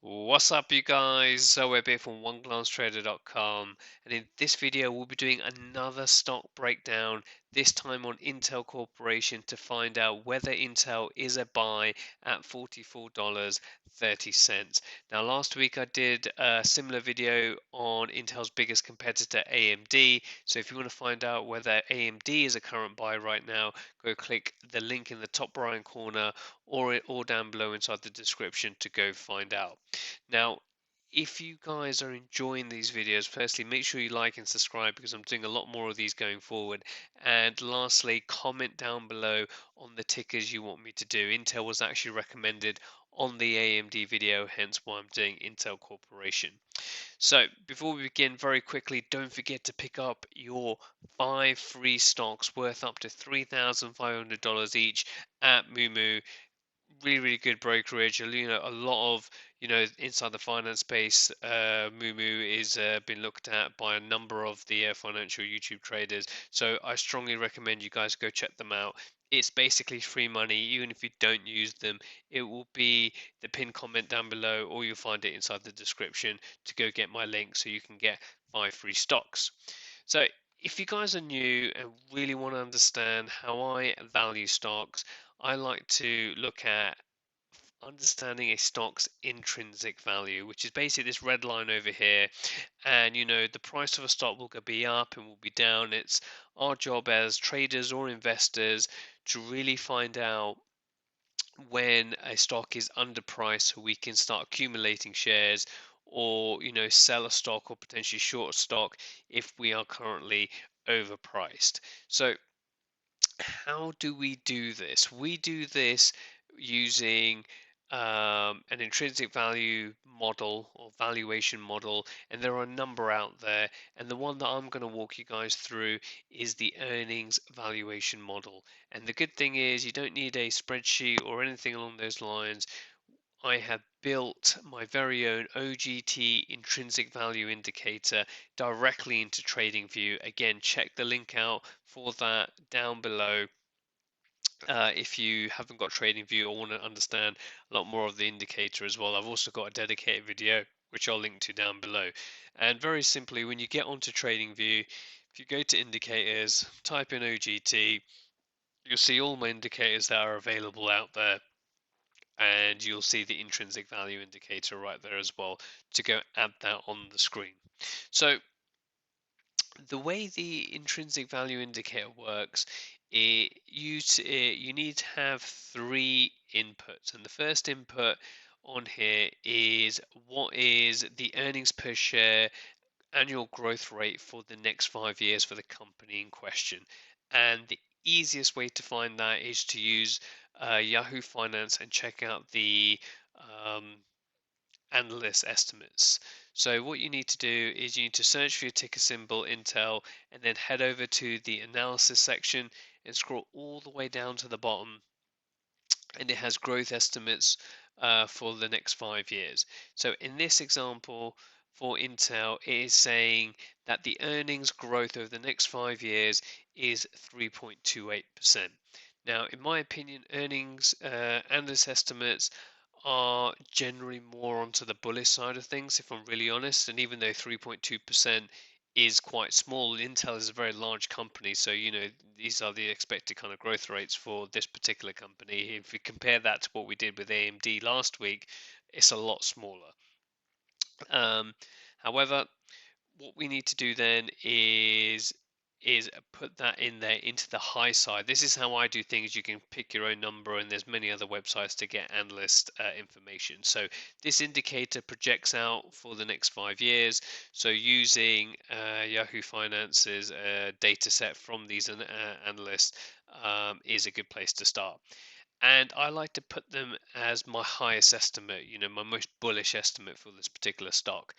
What's up, you guys? So we're here from OneGlanceTrader.com, and in this video we'll be doing another stock breakdown, this time on Intel Corporation, to find out whether Intel is a buy at $44.30. Now, last week I did a similar video on Intel's biggest competitor, AMD. So if you want to find out whether AMD is a current buy right now, go click the link in the top right corner or down below inside the description to go find out. Now, if you guys are enjoying these videos, firstly, make sure you like and subscribe because I'm doing a lot more of these going forward. And lastly, comment down below on the tickers you want me to do. Intel was actually recommended on the AMD video, hence why I'm doing Intel Corporation. So before we begin, very quickly, don't forget to pick up your 5 free stocks worth up to $3,500 each at Moomoo. Really good brokerage. A lot of, inside the finance space. Moomoo is been looked at by a number of the financial YouTube traders, so I strongly recommend you guys go check them out. It's basically free money. Even if you don't use them, it will be the pinned comment down below, or you'll find it inside the description to go get my link so you can get 5 free stocks. So if you guys are new and really want to understand how I value stocks, I like to look at understanding a stock's intrinsic value, which is basically this red line over here. And the price of a stock will be up and will be down. It's our job as traders or investors to really find out when a stock is underpriced so we can start accumulating shares, or sell a stock or potentially short stock if we are currently overpriced. So how do we do this? We do this using an intrinsic value model or valuation model, and there are a number out there. And the one that I'm going to walk you guys through is the earnings valuation model. And the good thing is, you don't need a spreadsheet or anything along those lines. I have built my very own OGT intrinsic value indicator directly into TradingView. Again, check the link out for that down below. If you haven't got TradingView or want to understand a lot more of the indicator as well, I've also got a dedicated video which I'll link to down below. And very simply, when you get onto TradingView, if you go to indicators, type in OGT, you'll see all my indicators that are available out there, and you'll see the intrinsic value indicator right there as well to go add that on the screen. So the way the intrinsic value indicator works, you need to have 3 inputs, and the first input on here is what is the earnings per share annual growth rate for the next 5 years for the company in question. And the easiest way to find that is to use Yahoo Finance and check out the um, analyst estimates. So what you need to do is you need to search for your ticker symbol Intel, and then head over to the analysis section and scroll all the way down to the bottom, and it has growth estimates for the next 5 years. So in this example for Intel, it is saying that the earnings growth over the next 5 years is 3.28%. Now, in my opinion, earnings analyst estimates are generally more onto the bullish side of things, if I'm really honest. And even though 3.2% is quite small, Intel is a very large company, so these are the expected kind of growth rates for this particular company. If we compare that to what we did with AMD last week, it's a lot smaller. Um, However, what we need to do then is put that in there into the high side. This is how I do things. You can pick your own number, and there's many other websites to get analyst information. So this indicator projects out for the next 5 years. So using Yahoo Finance's data set from these analysts is a good place to start. And I like to put them as my highest estimate, my most bullish estimate for this particular stock.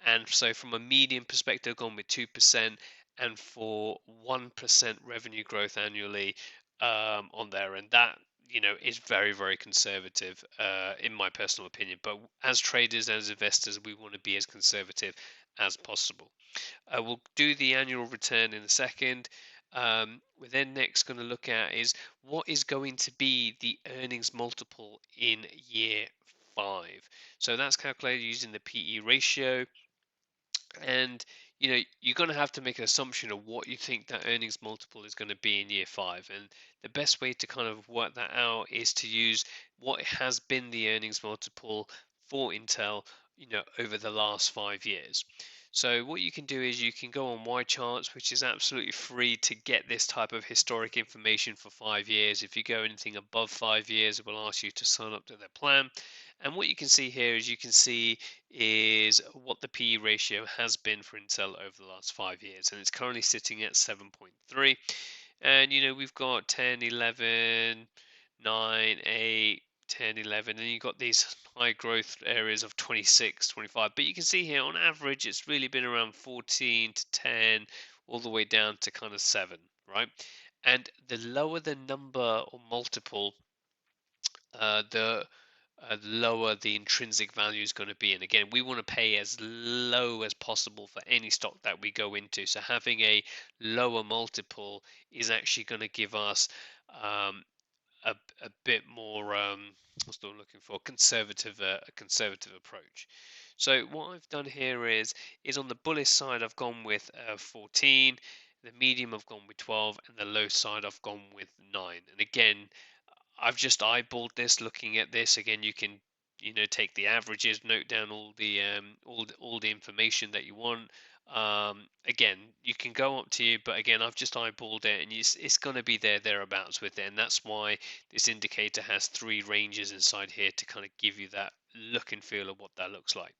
And so from a median perspective, I've gone with 2%, and for 1% revenue growth annually on there. And that, is very, very conservative in my personal opinion. But as traders, as investors, we want to be as conservative as possible. We'll do the annual return in a second. We're then next going to look at is what is going to be the earnings multiple in year 5. So that's calculated using the PE ratio. And you're going to have to make an assumption of what you think that earnings multiple is going to be in year 5. And the best way to kind of work that out is to use what has been the earnings multiple for Intel over the last 5 years. So what you can do is you can go on Y charts, which is absolutely free to get this type of historic information for 5 years. If you go anything above 5 years, it will ask you to sign up to their plan. And what you can see here is what the PE ratio has been for Intel over the last 5 years, and it's currently sitting at 7.3. And we've got 10, 11, 9, 8, 10, 11, and you've got these high growth areas of 26, 25. But you can see here on average it's really been around 14 to 10 all the way down to kind of 7, right? And the lower the number or multiple, the lower the intrinsic value is going to be. And again, we want to pay as low as possible for any stock that we go into. So having a lower multiple is actually going to give us um, a bit more what's the word I'm looking for, a conservative approach. So what I've done here is on the bullish side I've gone with 14, the medium I've gone with 12, and the low side I've gone with 9. And again, I've just eyeballed this. Looking at this again, you can take the averages, note down all the information that you want. Again, you can go up to you, but again, I've just eyeballed it, and it's going to be thereabouts with it, and that's why this indicator has 3 ranges inside here to kind of give you that look and feel of what that looks like.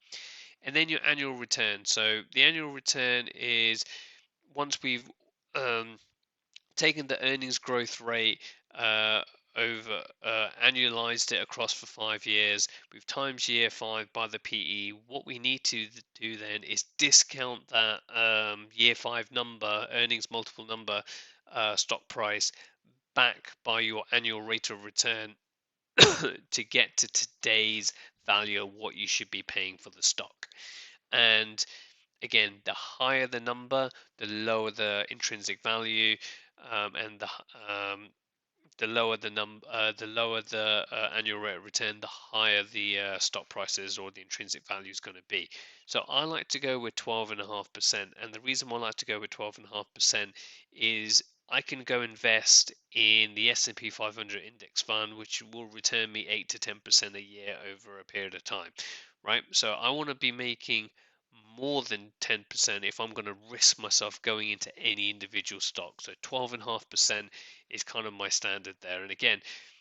And then your annual return. So the annual return is once we've taken the earnings growth rate over annualized it across for 5 years. We've times year 5 by the PE. What we need to do then is discount that year 5 number, earnings multiple number, stock price back by your annual rate of return to get to today's value of what you should be paying for the stock. And again, the higher the number, the lower the intrinsic value, and the lower the annual rate of return, the higher the stock prices or the intrinsic value is going to be. So I like to go with 12.5%, and the reason why I like to go with 12.5% is I can go invest in the S&P 500 index fund, which will return me 8 to 10% a year over a period of time, right? So I want to be making more than 10% if I'm going to risk myself going into any individual stock. So 12.5% is kind of my standard there. And again,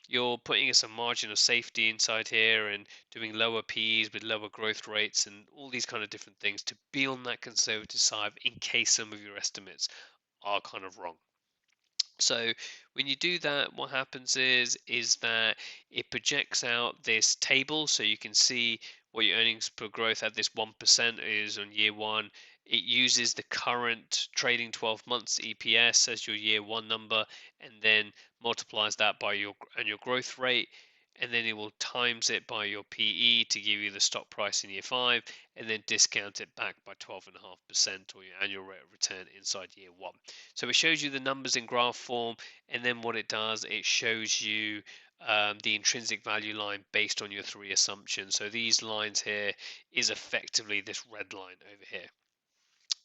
you're putting us a margin of safety inside here and doing lower PEs with lower growth rates and all these kind of different things to be on that conservative side in case some of your estimates are kind of wrong. So when you do that, what happens is that it projects out this table, so you can see what your earnings per growth at this 1% is on year 1. It uses the current trading 12 months EPS as your year 1 number, and then multiplies that by your annual growth rate, and then it will times it by your PE to give you the stock price in year 5, and then discount it back by 12.5% or your annual rate of return inside year 1. So it shows you the numbers in graph form, and then what it does, it shows you the intrinsic value line based on your 3 assumptions. So these lines here is effectively this red line over here.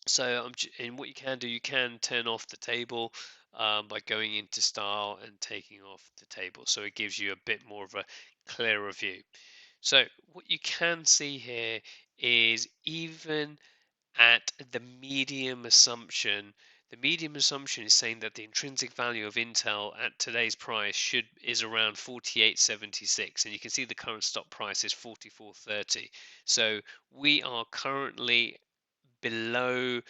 So and what you can do, you can turn off the table by going into style and taking off the table. So it gives you a bit more of a clearer view. So what you can see here is even at the medium assumption, the medium assumption is saying that the intrinsic value of Intel at today's price is around 48.76, and you can see the current stock price is 44.30. So we are currently below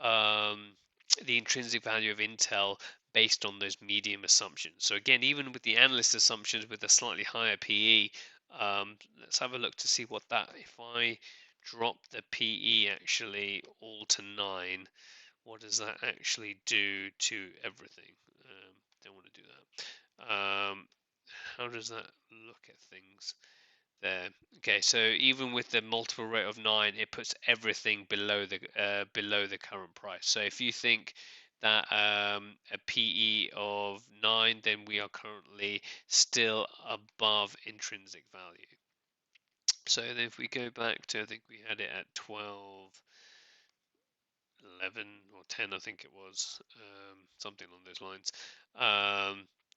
the intrinsic value of Intel based on those medium assumptions. So again, even with the analyst assumptions with a slightly higher PE, let's have a look to see what that, if I drop the PE actually all to 9, what does that actually do to everything? Don't want to do that. How does that look at things there? Okay, so even with the multiple rate of 9, it puts everything below the current price. So if you think that a PE of 9, then we are currently still above intrinsic value. So then if we go back to, I think we had it at 12, 11 or 10, I think it was, something along those lines.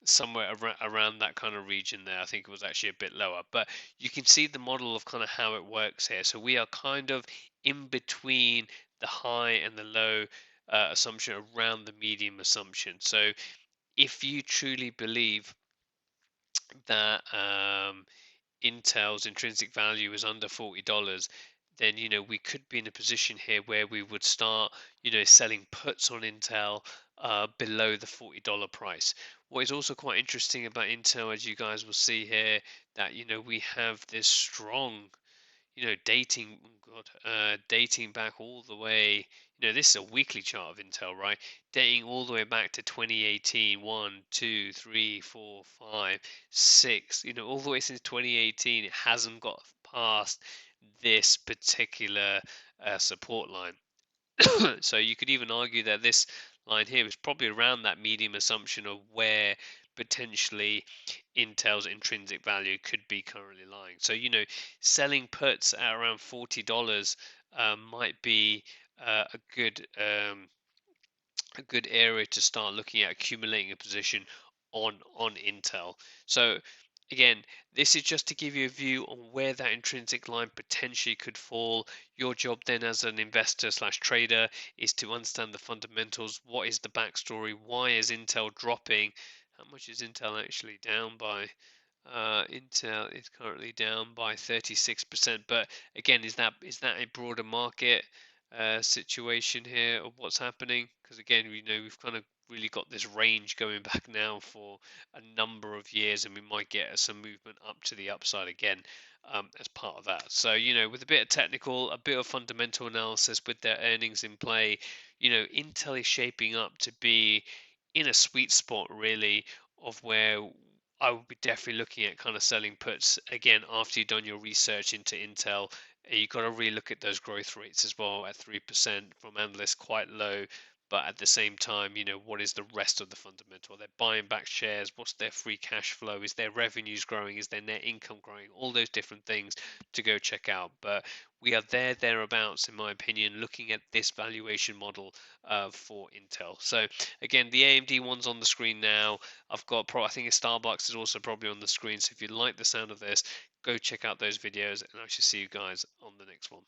Somewhere around that kind of region there. I think it was actually a bit lower, but you can see the model of kind of how it works here. So we are kind of in between the high and the low assumption around the medium assumption. So if you truly believe that Intel's intrinsic value is under $40, then we could be in a position here where we would start selling puts on Intel below the $40 price. What is also quite interesting about Intel, as you guys will see here, that we have this strong dating, oh God, dating back all the way. This is a weekly chart of Intel, right? Dating all the way back to 2018, 1, 2, 3, 4, 5, 6. All the way since 2018, it hasn't got past this particular support line. So you could even argue that this line here is probably around that medium assumption of where potentially Intel's intrinsic value could be currently lying. So selling puts at around $40 might be a good area to start looking at accumulating a position on Intel. So again, this is just to give you a view on where that intrinsic line potentially could fall. Your job then as an investor slash trader is to understand the fundamentals. What is the backstory? Why is Intel dropping? How much is Intel actually down by? Intel is currently down by 36%. But again, is that a broader market situation here of what's happening? Because again, we've kind of really got this range going back now for a number of years, and we might get some movement up to the upside again as part of that. So with a bit of technical, a bit of fundamental analysis with their earnings in play, Intel is shaping up to be in a sweet spot really of where I would be definitely looking at kind of selling puts again after you've done your research into Intel. You've got to really look at those growth rates as well at 3% from analysts, quite low. But at the same time, what is the rest of the fundamental? They're buying back shares. What's their free cash flow? Is their revenues growing? Is their net income growing? All those different things to go check out. But we are thereabouts, in my opinion, looking at this valuation model for Intel. So again, the AMD one's on the screen now. I've got, I think Starbucks is also probably on the screen. So if you like the sound of this, go check out those videos, and I shall see you guys on the next one.